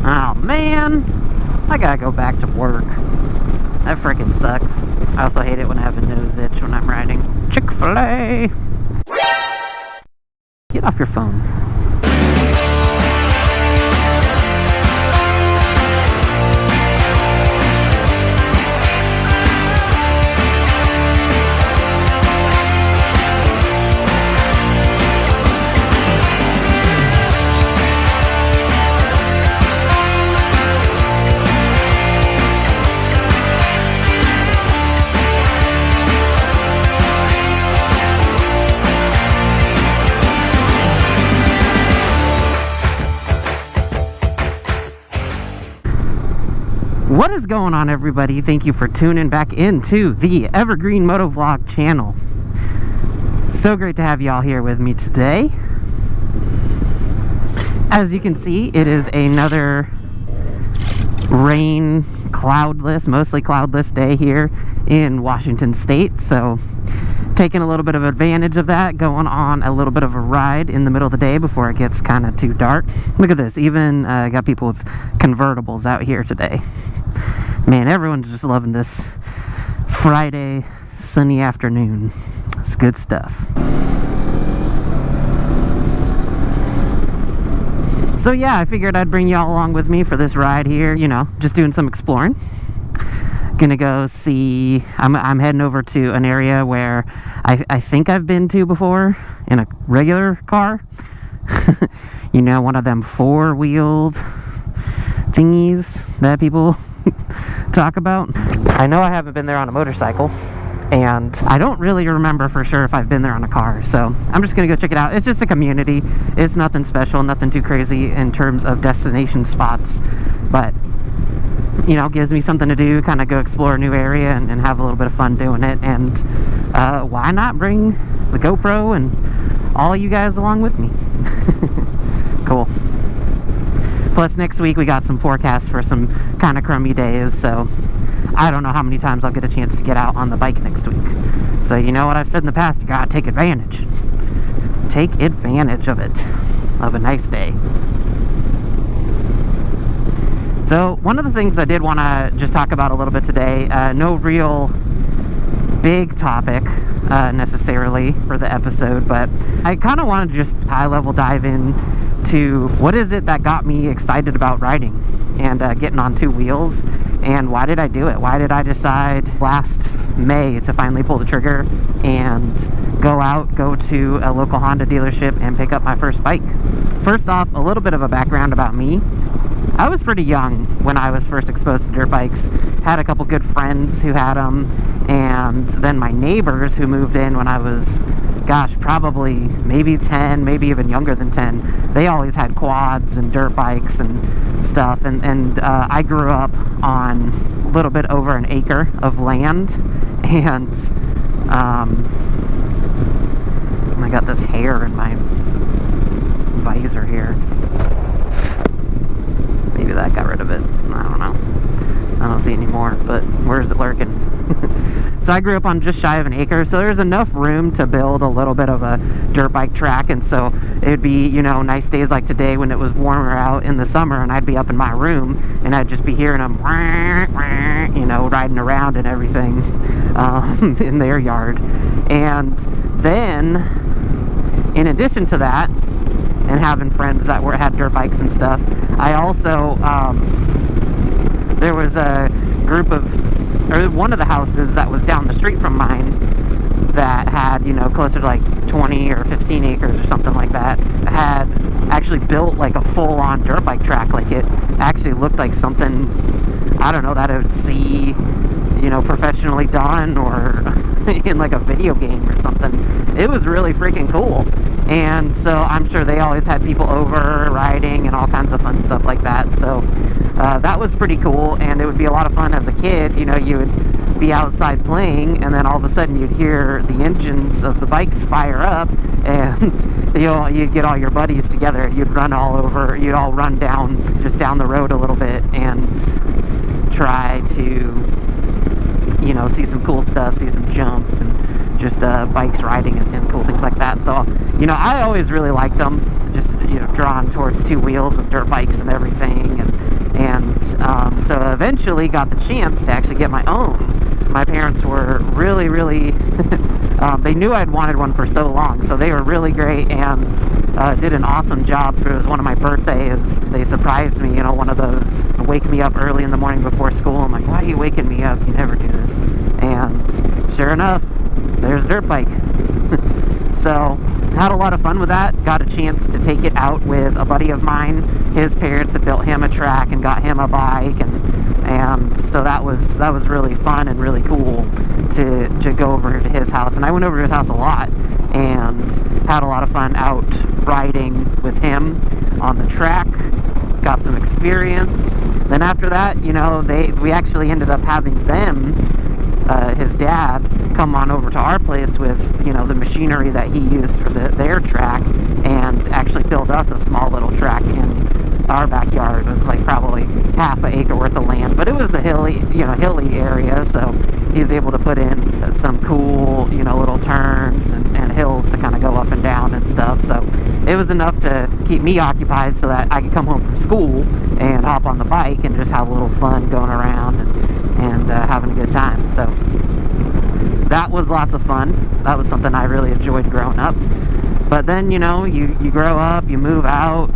Oh man, I gotta go back to work. That frickin' sucks. I also hate it when I have a nose itch when I'm riding. Chick-fil-A! Get off your phone. What is going on, everybody? Thank you for tuning back into the Evergreen Motovlog channel. So great to have y'all here with me today. As you can see, it is another rain, cloudless, mostly cloudless day here in Washington State. So taking a little bit of advantage of that, going on a little bit of a ride in the middle of the day before it gets kind of too dark. Look at this, even got people with convertibles out here today. Man, everyone's just loving this Friday sunny afternoon. It's good stuff. So yeah, I figured I'd bring y'all along with me for this ride here, you know, just doing some exploring. Gonna go see, I'm heading over to an area where I think I've been to before in a regular car. You know, one of them four-wheeled thingies that people talk about. I know I haven't been there on a motorcycle, and I don't really remember for sure if I've been there on a car, so I'm just gonna go check it out. It's just a community. It's nothing special, nothing too crazy in terms of destination spots, but you know, gives me something to do, kind of go explore a new area and have a little bit of fun doing it. And why not bring the GoPro and all you guys along with me? Cool. Plus next week we got some forecasts for some kind of crummy days, so I don't know how many times I'll get a chance to get out on the bike next week. So you know what I've said in the past, you gotta take advantage. Take advantage of it, of a nice day. So one of the things I did want to just talk about a little bit today, no real big topic necessarily for the episode, but I kind of wanted to just high level dive in to what is it that got me excited about riding and getting on two wheels, and why did I do it? Why did I decide last May to finally pull the trigger and go to a local Honda dealership and pick up my first bike? First off, a little bit of a background about me. I was pretty young when I was first exposed to dirt bikes. Had a couple good friends who had them, and then my neighbors who moved in when I was, gosh, probably maybe 10, maybe even younger than 10. They always had quads and dirt bikes and stuff, and I grew up on a little bit over an acre of land, and I got this hair in my visor here. Maybe that got rid of it. I don't know. I don't see any more, but where's it lurking? So I grew up on just shy of an acre, so there's enough room to build a little bit of a dirt bike track. And so it'd be, you know, nice days like today when it was warmer out in the summer, and I'd be up in my room and I'd just be hearing them, you know, riding around and everything in their yard. And then in addition to that, and having friends that had dirt bikes and stuff, I also, there was a group of, or one of the houses that was down the street from mine that had, you know, closer to like 20 or 15 acres or something like that, had actually built like a full-on dirt bike track. Like it actually looked like something, I don't know, that I would see, you know, professionally done or in like a video game or something. It was really freaking cool. And so I'm sure they always had people over riding and all kinds of fun stuff like that. So that was pretty cool, and it would be a lot of fun as a kid. You know, you would be outside playing, and then all of a sudden you'd hear the engines of the bikes fire up, and you know, you'd get all your buddies together. You'd run all over. You'd all run down, just down the road a little bit, and try to, you know, see some cool stuff, see some jumps, and just bikes riding and cool things like that. So, you know, I always really liked them, just, you know, drawn towards two wheels with dirt bikes and everything, and so eventually got the chance to actually get my own. My parents were really, really, they knew I'd wanted one for so long, so they were really great and did an awesome job. It was one of my birthdays. They surprised me, one of those wake me up early in the morning before school. I'm like, why are you waking me up? You never do this. And sure enough, there's a dirt bike. So had a lot of fun with that. Got a chance to take it out with a buddy of mine. His parents had built him a track and got him a bike, and so that was really fun and really cool to go over to his house. And I went over to his house a lot and had a lot of fun out riding with him on the track. Got some experience. Then after that, we actually ended up having them, his dad, come on over to our place with the machinery that he used for their track, and actually build us a small little track in our backyard. It was like probably half an acre worth of land, but it was a hilly area, so he's able to put in some cool little turns and hills to kind of go up and down and stuff. So it was enough to keep me occupied so that I could come home from school and hop on the bike and just have a little fun going around and having a good time. So that was lots of fun. That was something I really enjoyed growing up. But then you grow up, you move out.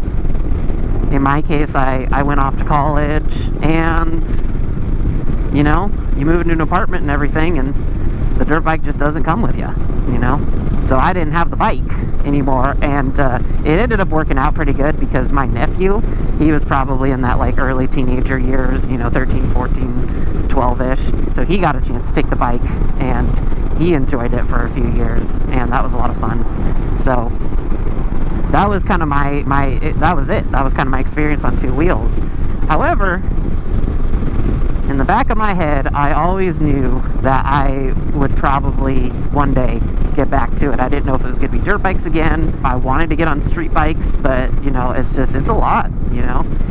In my case, I went off to college, and you move into an apartment and everything, and the dirt bike just doesn't come with you. So I didn't have the bike anymore, and it ended up working out pretty good because my nephew, he was probably in that like early teenager years, 13, 14, 12-ish. So he got a chance to take the bike, and he enjoyed it for a few years, and that was a lot of fun. So that was kind of that was kind of my experience on two wheels. However, in the back of my head, I always knew that I would probably one day get back to it. I didn't know if it was going to be dirt bikes again. I wanted to get on street bikes, but it's a lot.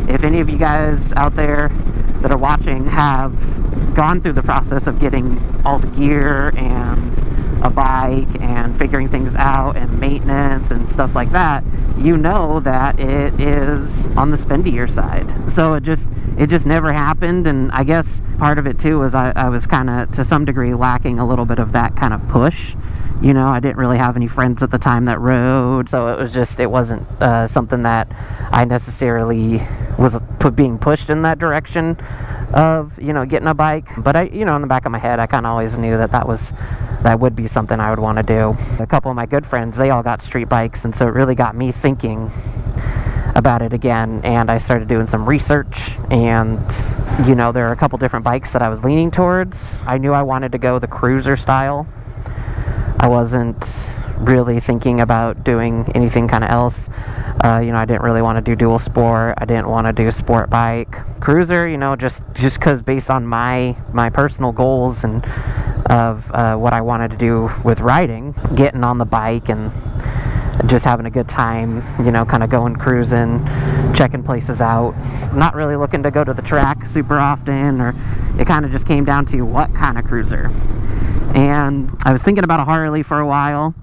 If any of you guys out there that are watching have gone through the process of getting all the gear and a bike and figuring things out and maintenance and stuff like that, that it is on the spendier side. So it just never happened. And I guess part of it too was I was kind of to some degree lacking a little bit of that kind of push. I didn't really have any friends at the time that rode, so it wasn't something that I necessarily was being pushed in that direction of getting a bike. But I in the back of my head, I kind of always knew that would be something I would want to do. A couple of my good friends, they all got street bikes, and so it really got me thinking about it again. And I started doing some research, and there are a couple different bikes that I was leaning towards. I knew I wanted to go the cruiser style. I wasn't really thinking about doing anything kind of else. I didn't really want to do dual sport. I didn't want to do sport bike. Cruiser, just because based on my personal goals and of what I wanted to do with riding, getting on the bike and just having a good time, kind of going cruising, checking places out. Not really looking to go to the track super often, or it kind of just came down to what kind of cruiser. And I was thinking about a Harley for a while.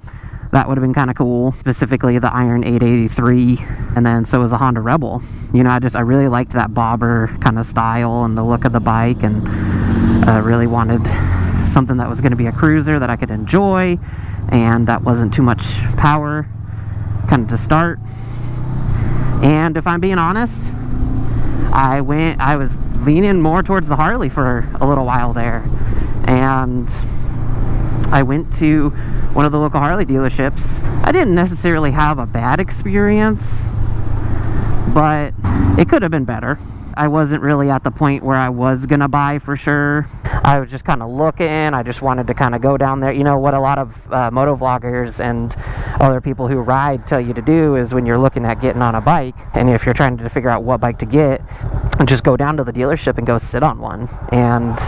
That would have been kind of cool, specifically the Iron 883, and then so was the Honda Rebel. I really liked that bobber kind of style and the look of the bike, and really wanted something that was going to be a cruiser that I could enjoy, and that wasn't too much power kind of to start. And if I'm being honest, I was leaning more towards the Harley for a little while there, and I went to one of the local Harley dealerships. I didn't necessarily have a bad experience, but it could have been better. I wasn't really at the point where I was gonna buy for sure. I was just kind of looking. I just wanted to kind of go down there. What a lot of motovloggers and other people who ride tell you to do is when you're looking at getting on a bike, and if you're trying to figure out what bike to get, just go down to the dealership and go sit on one. And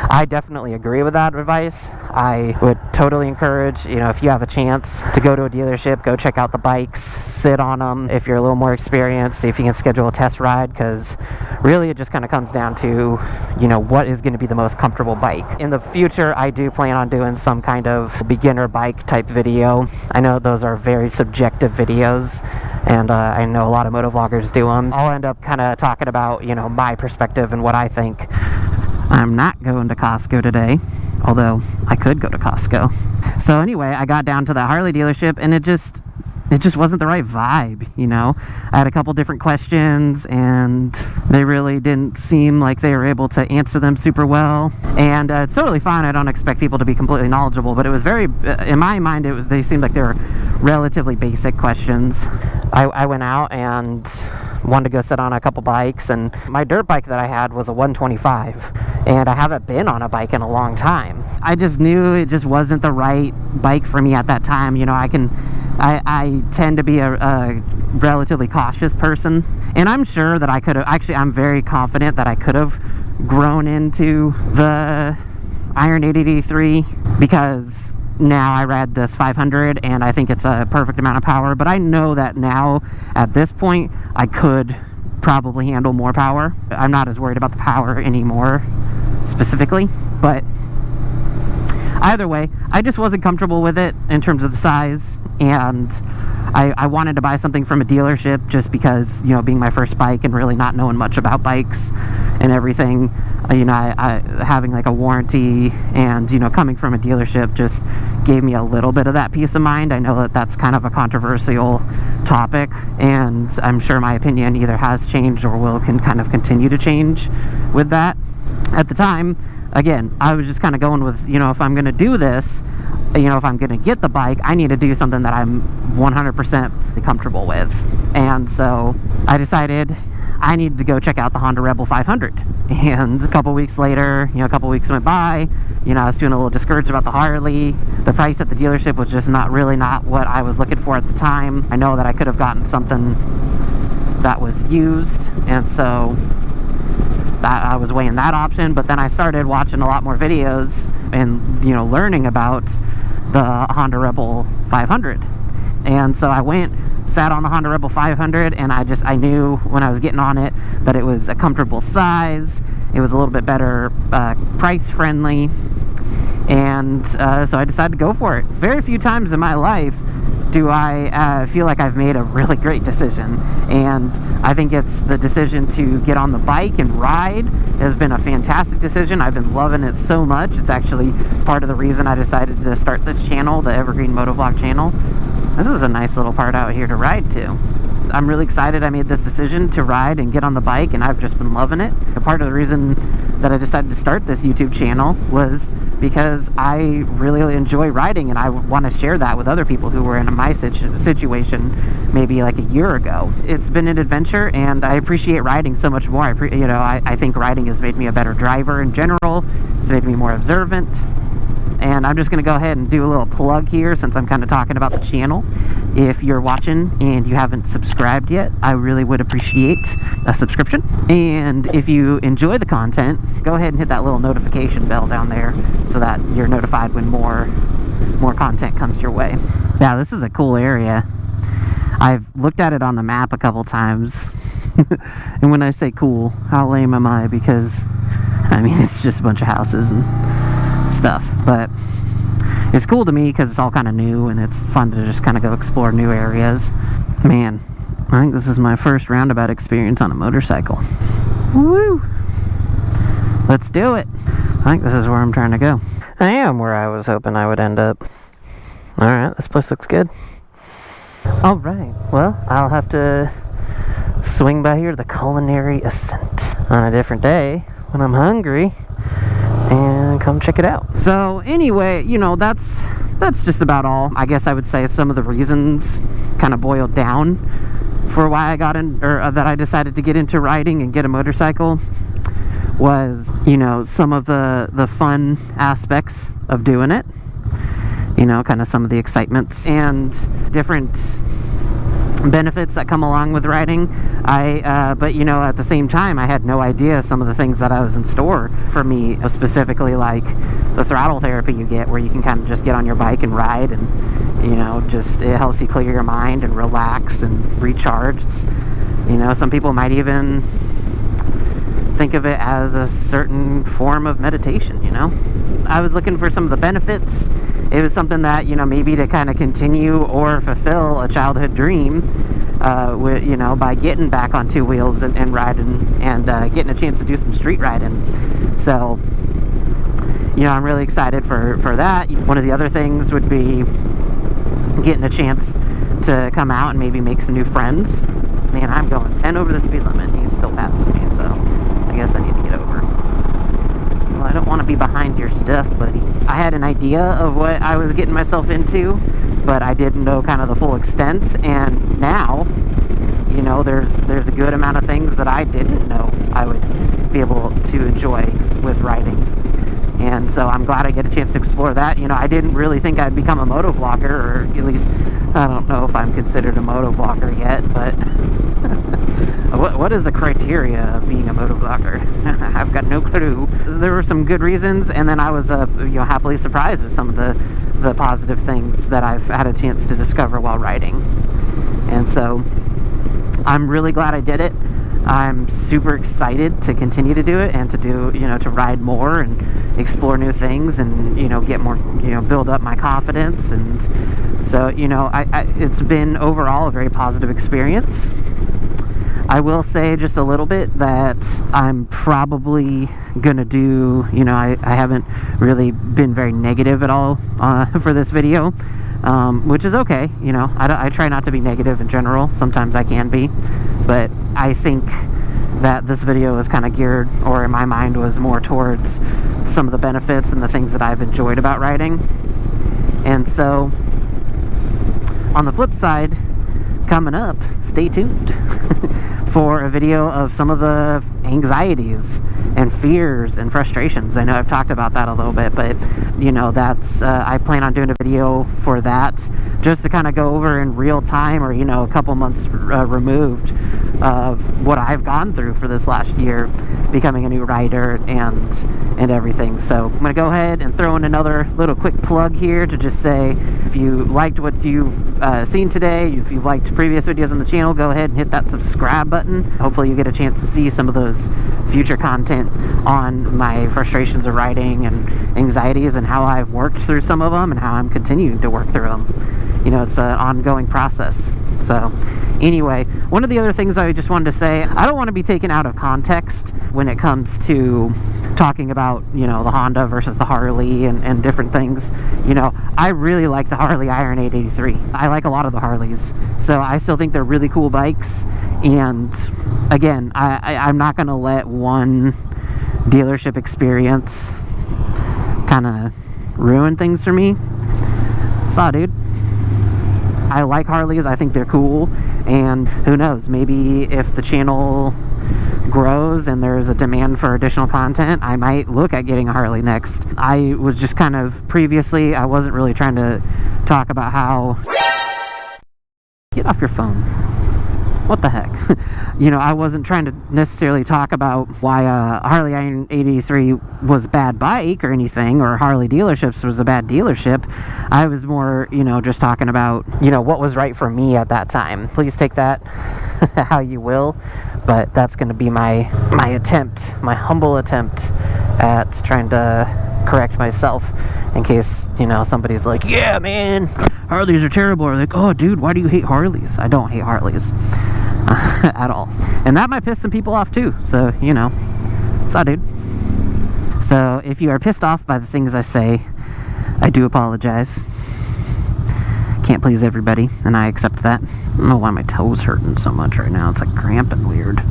I definitely agree with that advice. I would totally encourage, if you have a chance to go to a dealership, go check out the bikes, sit on them. If you're a little more experienced, see if you can schedule a test ride, because really it just kind of comes down to, what is going to be the most comfortable bike. In the future, I do plan on doing some kind of beginner bike type video. I know those are very subjective videos, and I know a lot of motovloggers do them. I'll end up kind of talking about, my perspective and what I think. I'm not going to Costco today, although I could go to Costco. So anyway, I got down to the Harley dealership, and it just wasn't the right vibe, I had a couple different questions, and they really didn't seem like they were able to answer them super well. And it's totally fine. I don't expect people to be completely knowledgeable, but it was very, in my mind, they seemed like they were relatively basic questions. I went out and wanted to go sit on a couple bikes, and my dirt bike that I had was a 125, and I haven't been on a bike in a long time. I just knew it just wasn't the right bike for me at that time. I tend to be a relatively cautious person, and I'm sure that I could have, actually I'm very confident that I could have grown into the Iron 883, because now I ride this 500 and I think it's a perfect amount of power. But I know that now at this point I could probably handle more power. I'm not as worried about the power anymore specifically, but either way, I just wasn't comfortable with it in terms of the size, and I wanted to buy something from a dealership just because, being my first bike and really not knowing much about bikes and everything, I having like a warranty and, coming from a dealership just gave me a little bit of that peace of mind. I know that that's kind of a controversial topic, and I'm sure my opinion either has changed or can kind of continue to change with that. At the time, again, I was just kind of going with, if I'm going to do this, if I'm going to get the bike, I need to do something that I'm 100% comfortable with. And so I decided I needed to go check out the Honda Rebel 500. And a couple weeks later, a couple weeks went by, I was feeling a little discouraged about the Harley. The price at the dealership was just not what I was looking for at the time. I know that I could have gotten something that was used, and so I was weighing that option. But then I started watching a lot more videos and learning about the Honda Rebel 500, and so I sat on the Honda Rebel 500, and I knew when I was getting on it that it was a comfortable size, it was a little bit better price friendly, and so I decided to go for it. Very few times in my life do I feel like I've made a really great decision, and I think it's the decision to get on the bike and ride has been a fantastic decision. I've been loving it so much. It's actually part of the reason I decided to start this channel, the Evergreen Motovlog channel. This is a nice little part out here to ride to. I'm really excited I made this decision to ride and get on the bike, and I've just been loving it. A part of the reason that I decided to start this YouTube channel was because I really enjoy riding, and I want to share that with other people who were in my situation maybe like a year ago. It's been an adventure, and I appreciate riding so much more. I think riding has made me a better driver in general. It's made me more observant. And I'm just going to go ahead and do a little plug here since I'm kind of talking about the channel. If you're watching and you haven't subscribed yet, I really would appreciate a subscription. And if you enjoy the content, go ahead and hit that little notification bell down there so that you're notified when more content comes your way. Yeah, this is a cool area. I've looked at it on the map a couple times. And when I say cool, how lame am I? Because, it's just a bunch of houses and stuff, but it's cool to me because it's all kind of new, and it's fun to just kind of go explore new areas. Man, I think this is my first roundabout experience on a motorcycle. Woo! Let's do it. I think this is where I'm trying to go. I am where I was hoping I would end up. Alright, this place looks good. Alright, well, I'll have to swing by here to the Culinary Ascent on a different day when I'm hungry and come check it out. So anyway, that's just about all. I guess I would say some of the reasons kind of boiled down for why I got in, or that I decided to get into riding and get a motorcycle was, some of the fun aspects of doing it, kind of some of the excitements and different benefits that come along with riding. But you know, at the same time, I had no idea some of the things that I was in store for me, specifically like the throttle therapy you get, where you can kind of just get on your bike and ride, and you know, just it helps you clear your mind and relax and recharge. You know, some people might even think of it as a certain form of meditation, you know. I was looking for some of the benefits. It was something that, you know, maybe to kind of continue or fulfill a childhood dream, you know, by getting back on two wheels and riding, and getting a chance to do some street riding. So, you know, I'm really excited for that. One of the other things would be getting a chance to come out and maybe make some new friends. Man, I'm going 10 over the speed limit and he's still passing me, so I guess I need to get over. Well, I don't want to be behind your stuff, buddy. I had an idea of what I was getting myself into, but I didn't know kind of the full extent, and now, you know, there's a good amount of things that I didn't know I would be able to enjoy with riding. And so I'm glad I get a chance to explore that. You know, I didn't really think I'd become a motovlogger, or at least I don't know if I'm considered a motovlogger yet, but what is the criteria of being a motovlogger? I've got no clue. There were some good reasons, and then I was you know, happily surprised with some of the positive things that I've had a chance to discover while riding. And so I'm really glad I did it. I'm super excited to continue to do it, and to do, you know, to ride more and explore new things, and, you know, get more, you know, build up my confidence. And so, you know, it's been overall a very positive experience. I will say just a little bit that I'm probably gonna do, you know, I haven't really been very negative at all for this video, which is okay. You know, I try not to be negative in general. Sometimes I can be, but I think that this video is kind of geared, or in my mind was more towards some of the benefits and the things that I've enjoyed about riding. And so on the flip side, coming up, stay tuned for a video of some of the anxieties and fears and frustrations. I know I've talked about that a little bit, but you know, that's I plan on doing a video for that, just to kind of go over in real time, or you know, a couple months removed of what I've gone through for this last year, becoming a new rider and everything. So I'm gonna go ahead and throw in another little quick plug here to just say, if you liked what you've seen today, if you've liked previous videos on the channel, go ahead and hit that subscribe button. Hopefully you get a chance to see some of those future content on my frustrations of riding and anxieties, and how I've worked through some of them and how I'm continuing to work through them. You know, it's an ongoing process. So anyway, one of the other things I just wanted to say, I don't want to be taken out of context when it comes to talking about, you know, the Honda versus the Harley and different things. You know, I really like the Harley Iron 883. I like a lot of the Harleys, so I still think they're really cool bikes. And again, I'm not going to let one dealership experience kind of ruin things for me. Saw, dude. I like Harleys. I think they're cool, and who knows, maybe if the channel grows and there's a demand for additional content, I might look at getting a Harley next. I was just kind of, previously, I wasn't really trying to talk about how... Get off your phone. What the heck? You know, I wasn't trying to necessarily talk about why Harley Iron 83 was a bad bike or anything, or Harley dealerships was a bad dealership. I was more, you know, just talking about, you know, what was right for me at that time. Please take that how you will, but that's going to be my attempt, my humble attempt at trying to correct myself, in case, you know, somebody's like, yeah, man, Harleys are terrible, or like, oh, dude, why do you hate Harleys? I don't hate Harleys at all. And that might piss some people off too, so, you know, saw, dude. So if you are pissed off by the things I say, I do apologize. Can't please everybody, and I accept that. I don't know why my toes hurting so much right now. It's like cramping weird.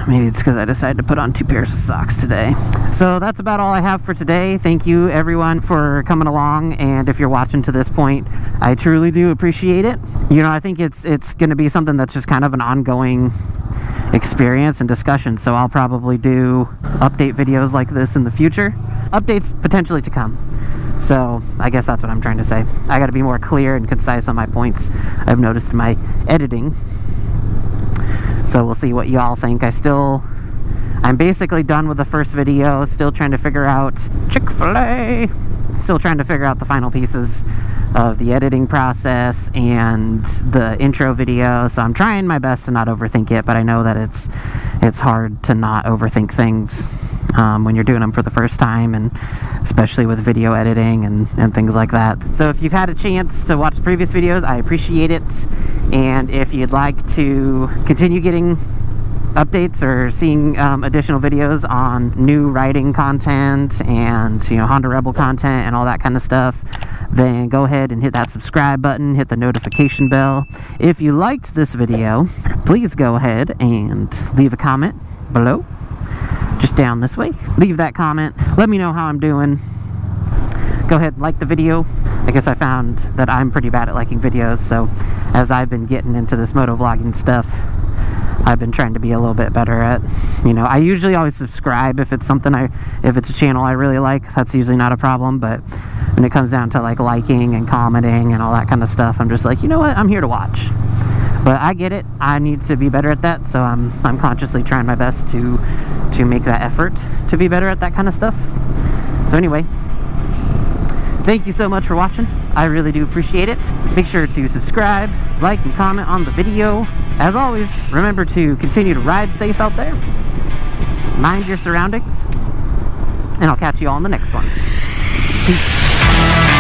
Maybe it's because I decided to put on 2 pairs of socks today. So that's about all I have for today. Thank you everyone for coming along, and if you're watching to this point, I truly do appreciate it. You know, I think it's going to be something that's just kind of an ongoing experience and discussion, so I'll probably do update videos like this in the future. Updates potentially to come. So I guess that's what I'm trying to say. I got to be more clear and concise on my points I've noticed in my editing. So we'll see what y'all think. I'm basically done with the first video, still trying to figure out Chick-fil-A. Still trying to figure out the final pieces of the editing process and the intro video. So I'm trying my best to not overthink it, but I know that it's hard to not overthink things when you're doing them for the first time, and especially with video editing and things like that. So if you've had a chance to watch the previous videos, I appreciate it. And if you'd like to continue getting updates or seeing additional videos on new riding content and Honda Rebel content and all that kind of stuff, then go ahead and hit that subscribe button, hit the notification bell. If you liked this video, please go ahead and leave a comment below, just down this way. Leave that comment, let me know how I'm doing. Go ahead and like the video. I guess I found that I'm pretty bad at liking videos, so as I've been getting into this motovlogging stuff, I've been trying to be a little bit better at, I usually always subscribe if it's if it's a channel I really like. That's usually not a problem, but when it comes down to like liking and commenting and all that kind of stuff, I'm just like, you know what, I'm here to watch. But I get it, I need to be better at that, so I'm consciously trying my best to make that effort to be better at that kind of stuff. So anyway, thank you so much for watching. I really do appreciate it. Make sure to subscribe, like, and comment on the video. As always, remember to continue to ride safe out there. Mind your surroundings. And I'll catch you all in the next one. Peace.